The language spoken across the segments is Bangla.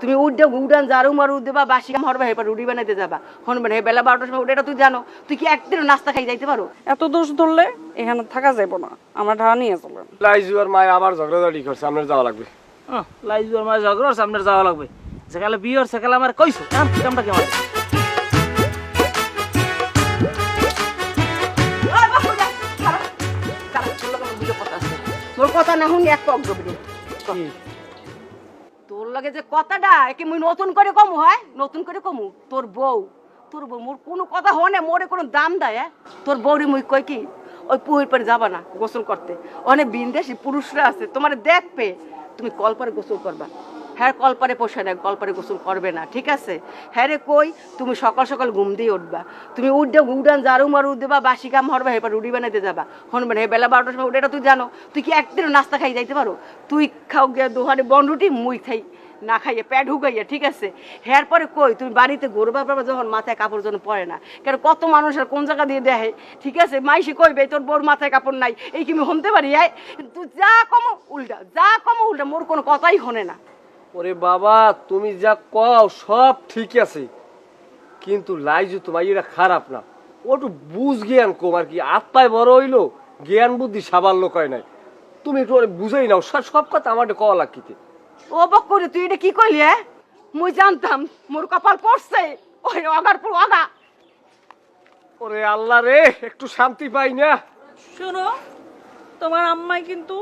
তুমি উডান ঝাড়ু মারু দেবা বাসি কাম হরবা হেপা রুটি বানাইতে যাবা হনবেন হে বেলা 12টার সময় উঠে এটা তুই জানো তুই কি একদিন নাস্তা খাই যাইতে পারো? এত দোষ ধরলে এখানে থাকা যাইব না, আমার ঢাকা নিয়ে চলেন। লাইজু আর মায় আবার ঝগড়াঝাড়ি করছে, আপনার যাওয়া লাগবে। লাইজু আর মায়ের ঝগড়া হচ্ছে, আপনার যাওয়া লাগবে। যেকালে বিয়ে হচ্ছে সেকালে আমার কইছো এখন কি কামটা কেমন? তোর কথা না শুনি এক অগ্রবী তোর লাগে যে কথাটা একে মুই নতুন করে কমু হয় নতুন করে কমু তোর বউ মোর কোনো কথা হনে মোরে কোনো দাম দেয় তোর বউরে মুই কই কি ওই পুকুর পারে যাবা না গোসল করতে, অনেক বিন্দেশি পুরুষরা আছে তোমার দেখবে তুমি কলপারে গোসল করবা। হ্যাঁ কলপারে পোষায় না, কলপারে গোসল করবে না, ঠিক আছে? হ্যাঁ রে কই তুমি সকাল সকাল ঘুম দিয়ে উঠবা, তুমি উডান ঝাড়ু মারু দেবা বাসি কাম হরবা হেপা রুটি বানাইতে যাবা হনবেন হে বেলা 12টার সময় উঠে এটা তুই জানো তুই কি একদিন নাস্তা খাই যাইতে পারো? তুই খাও গিয়া দোহারে বন রুটি মুই খাই না খাইয়ে পেট ঢুকাইয়া, ঠিক আছে? হ্যার পরে কই তুমি বাড়িতে ঘুরবা পারবা যখন মাথায় কাপড় যেন পরে না, কেন কত মানুষের কোন জায়গা দিয়ে দেখে, ঠিক আছে? মাইসি কইবে তোর বোর মাথায় কাপড় নাই, এই কি আমি শুনতে পারি? তুই যা কমো উল্টা মোর কোনো কথাই শোনে না। ওরে বাবা তুমি যা কও সব ঠিক আছে, কিন্তু লাইজু তোমার এটা খারাপ না, ও একটু বুঝ জ্ঞান কম আর কি, আত্মায় বড় হইলো জ্ঞান বুদ্ধি সাবাল্য কয় নাই। তুমি একটু বুঝাই নাও, সব কথা আমার কওয়া লাগতে। ও বক করে তুই এটা কি কইলি? মুই জানতাম মোর কপাল পড়ছে ওই অগার পর অগা। ওরে আল্লাহ রে, একটু শান্তি পাই না। শোনো, তোমার আম্মাই কিন্তু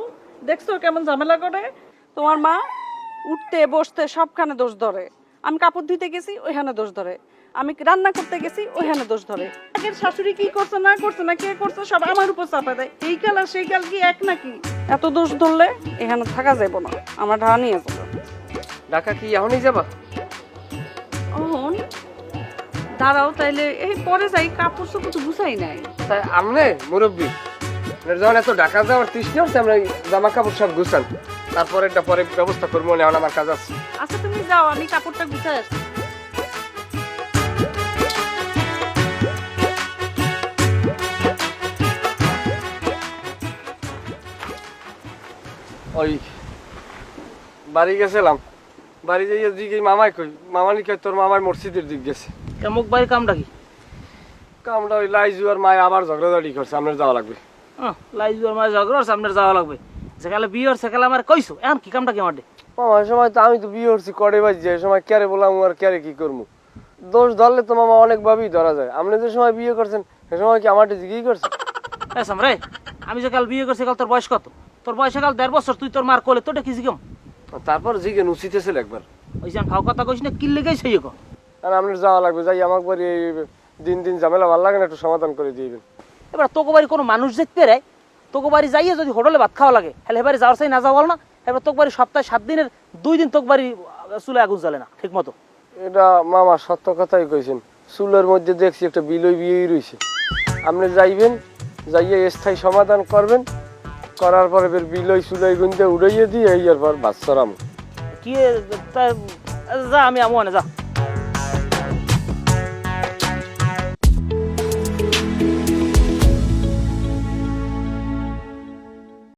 দেখছো কেমন ঝামেলা করে। তোমার মা উঠতে বসতে সবখানে দোষ ধরে। আমি কাপড় ধুইতে গেছি ওইখানে দোষ ধরে, আমি রান্না করতে গেছি ওইখানে দোষ ধরে। আগের শাশুড়ি কি করছে না করছে না কে করছে সব আমার উপর চাপা দেয়। এই কাল আর সেই কাল কি এক নাকি? এত দোষ ধরলে এখানে থাকা যাইব না, আমার ঢাকা নিয়ে চলো। ঢাকা কি এখনই যাবা? অহন দাঁড়াও, তাইলে এই পরে যাই, কাপড় চোপড় তো গুছাই নাই। তাই আমনে মুরব্বী যখন এত ঢাকা যাওয়ার তৃষ্ণা হচ্ছে, আমরা জামা কাপড় সব গুছান, তারপরে এটা পরে ব্যবস্থা করবো, এখন আমার কাজ আছে। আচ্ছা তুমি যাও, আমি কাপড়টা গুছাই আসছি। ওই বাড়ি গেছিলাম, বাড়ি যাইয়া দিকে মামাই কই, মামানি কই তোর মামাই মসজিদের দিক গেছে। মুখ বাড়ির কামটা কি? কামটা ওই লাইজু আর মায় আবার ঝগড়াঝাড়ি করছে, আপনার যাওয়া লাগবে। লাইজু আর মায়ের ঝগড়া হচ্ছে, আপনার যাওয়া লাগবে। যেকালে বিয়ে হচ্ছে সেকালে আমার কইছো এখন কি কামটা কেমন? মামা সময় তো আমি তো বিয়ে করছি কড়ে বাজছে, এই সময় ক্যারে বললাম আর ক্যারে কি করবো? দোষ ধরলে তো মামা অনেকভাবেই ধরা যায়। আপনি যে সময় বিয়ে করছেন সে সময় কি আমার জিজ্ঞেস করছেন? রে আমি যে কাল বিয়ে করছি কাল তোর বয়স কত? তোর বয়স কাল 1.5 বছর, তুই তোর মার কোলে তোটা কি জিগম? তারপর জিজ্ঞেস উচিত ছিল একবার। ওই যে ফাও কথা কইস না, কিল্লে গেই সেই কো। আর আপনার যাওয়া লাগবে, যাই আমাকে বাড়ি দিন দিন ঝামেলা ভালো লাগে না, একটু সমাধান করে দিবেন। এবার তোকে বাড়ি কোনো মানুষ দেখতে রে, তোকে বাড়ি যাইয়ে যদি হোটেলে ভাত খাওয়া লাগে তাহলে এবারে যাওয়ার চাই না যাওয়া বল না। এবার তোকে বাড়ি সপ্তাহে 7 দিনের 2 দিন তোকে বাড়ি চুলে আগুন জ্বালে না ঠিক মতো। এটা মামা সত্য কথাই কইছেন, চুলের মধ্যে দেখছি একটা বিলই বিয়েই রয়েছে। আপনি যাইবেন, যাইয়ে স্থায়ী সমাধান করবেন, করার পরে ফের বিলই চুলাই গুনতে উড়াইয়ে দিয়ে এই পর বাচ্চারাম কি যা আমি আমো না যা।